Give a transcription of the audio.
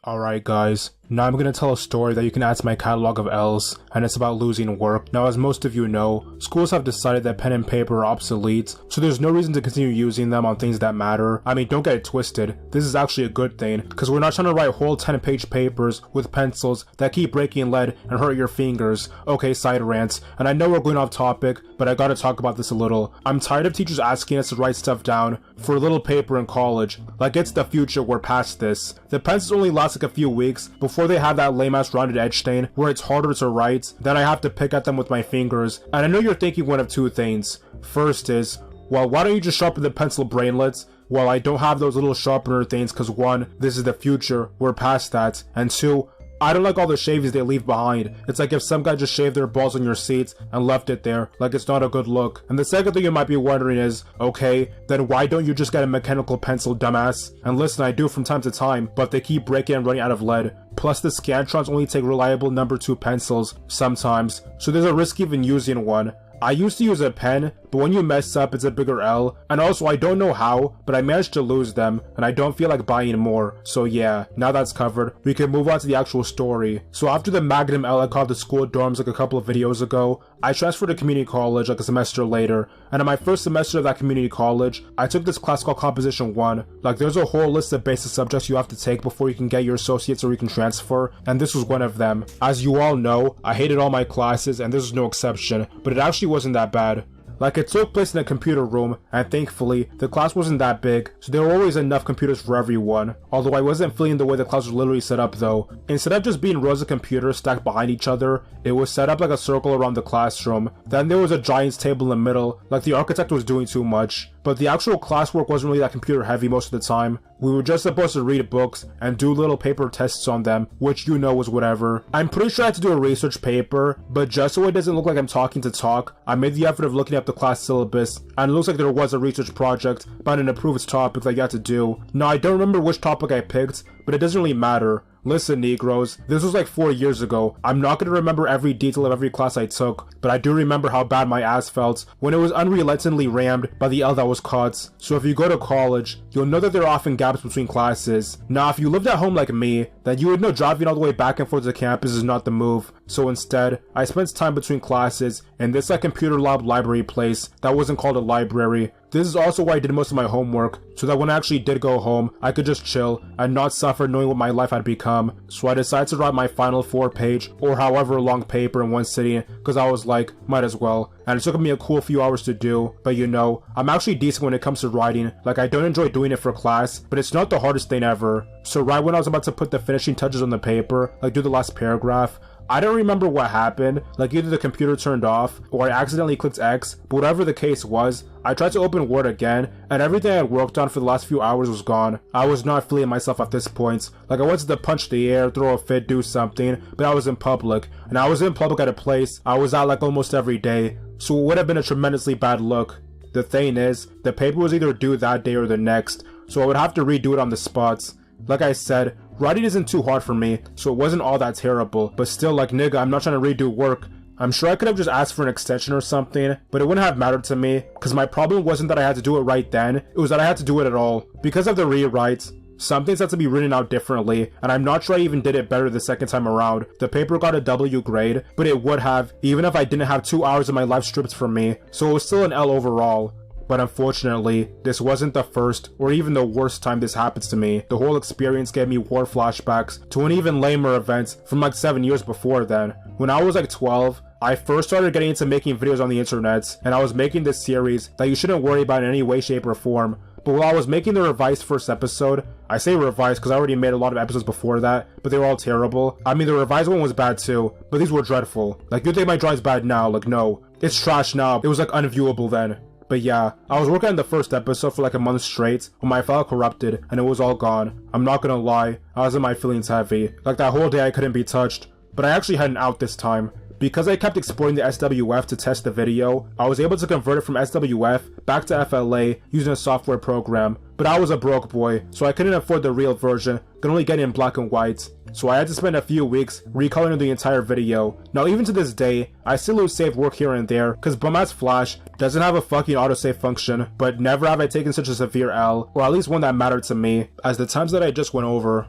Alright guys, now I'm going to tell a story that you can add to my catalog of L's, and it's about losing work. Now as most of you know, schools have decided that pen and paper are obsolete, so there's no reason to continue using them on things that matter. I mean, don't get it twisted, this is actually a good thing, because we're not trying to write whole 10-page papers with pencils that keep breaking lead and hurt your fingers. Okay, side rants, and I know we're going off topic, but I gotta talk about this a little. I'm tired of teachers asking us to write stuff down for a little paper in college. Like it's the future, we're past this. The pencils only last like a few weeks before they have that lame ass rounded edge stain where it's harder to write, then I have to pick at them with my fingers. And I know you're thinking one of two things. First is, well, why don't you just sharpen the pencil brainlets? Well, I don't have those little sharpener things because one, this is the future, we're past that, and two, I don't like all the shavings they leave behind. It's like if some guy just shaved their balls on your seats and left it there, like it's not a good look. And the second thing you might be wondering is, okay, then why don't you just get a mechanical pencil, dumbass? And listen, I do from time to time, but they keep breaking and running out of lead. Plus the Scantrons only take reliable number 2 pencils, sometimes, so there's a risk even using one. I used to use a pen, but when you mess up it's a bigger L, and also I don't know how, but I managed to lose them, and I don't feel like buying more. So yeah, now that's covered, we can move on to the actual story. So after the Magnum L I caught the school dorms like a couple of videos ago, I transferred to community college like a semester later, and in my first semester of that community college, I took this class called Composition 1. Like there's a whole list of basic subjects you have to take before you can get your associates or you can transfer, and this was one of them. As you all know, I hated all my classes and this was no exception, but it actually wasn't that bad. Like it took place in a computer room, and thankfully, the class wasn't that big, so there were always enough computers for everyone. Although I wasn't feeling the way the class was literally set up though. Instead of just being rows of computers stacked behind each other, it was set up like a circle around the classroom. Then there was a giant's table in the middle, like the architect was doing too much. But the actual classwork wasn't really that computer heavy most of the time. We were just supposed to read books and do little paper tests on them, which you know was whatever. I'm pretty sure I had to do a research paper, but just so it doesn't look like I'm talking to talk, I made the effort of looking up the class syllabus, and it looks like there was a research project about an approved topic that you had to do. Now I don't remember which topic I picked, but it doesn't really matter. Listen, Negroes, this was like 4 years ago. I'm not going to remember every detail of every class I took, but I do remember how bad my ass felt when it was unrelentingly rammed by the L that was caught. So if you go to college, you'll know that there are often gaps between classes. Now if you lived at home like me, then you would know driving all the way back and forth to campus is not the move. So instead, I spent time between classes in this like computer lab library place that wasn't called a library. This is also why I did most of my homework, so that when I actually did go home, I could just chill and not suffer knowing what my life had become. So I decided to write my final 4-page or however long paper in one sitting, because I was like, might as well. And it took me a cool few hours to do, but you know, I'm actually decent when it comes to writing. Like I don't enjoy doing it for class, but it's not the hardest thing ever. So right when I was about to put the finishing touches on the paper, like do the last paragraph, I don't remember what happened, like either the computer turned off, or I accidentally clicked X, but whatever the case was, I tried to open Word again, and everything I had worked on for the last few hours was gone. I was not feeling myself at this point. Like I wanted to punch the air, throw a fit, do something, but I was in public, and I was in public at a place I was at like almost every day, so it would have been a tremendously bad look. The thing is, the paper was either due that day or the next, so I would have to redo it on the spots. Like I said, writing isn't too hard for me, so it wasn't all that terrible, but still like nigga, I'm not trying to redo work. I'm sure I could have just asked for an extension or something, but it wouldn't have mattered to me, because my problem wasn't that I had to do it right then, it was that I had to do it at all. Because of the rewrites, some things had to be written out differently, and I'm not sure I even did it better the second time around. The paper got a W grade, but it would have, even if I didn't have 2 hours of my life stripped from me, so it was still an L overall. But unfortunately, this wasn't the first or even the worst time this happens to me. The whole experience gave me war flashbacks to an even lamer event from like 7 years before then. When I was like 12, I first started getting into making videos on the internet, and I was making this series that you shouldn't worry about in any way, shape, or form. But while I was making the revised first episode, I say revised because I already made a lot of episodes before that, but they were all terrible. I mean, the revised one was bad too, but these were dreadful. Like, you think my drawing's bad now? Like, no. It's trash now. It was like unviewable then. But yeah, I was working on the first episode for like a month straight when my file corrupted and it was all gone. I'm not gonna lie, I was in my feelings heavy. Like that whole day I couldn't be touched. But I actually had an out this time. Because I kept exporting the SWF to test the video, I was able to convert it from SWF back to FLA using a software program. But I was a broke boy, so I couldn't afford the real version, could only get it in black and white. So I had to spend a few weeks recoloring the entire video. Now even to this day, I still lose saved work here and there, cause bum-ass Flash doesn't have a fucking autosave function, but never have I taken such a severe L, or at least one that mattered to me, as the times that I just went over.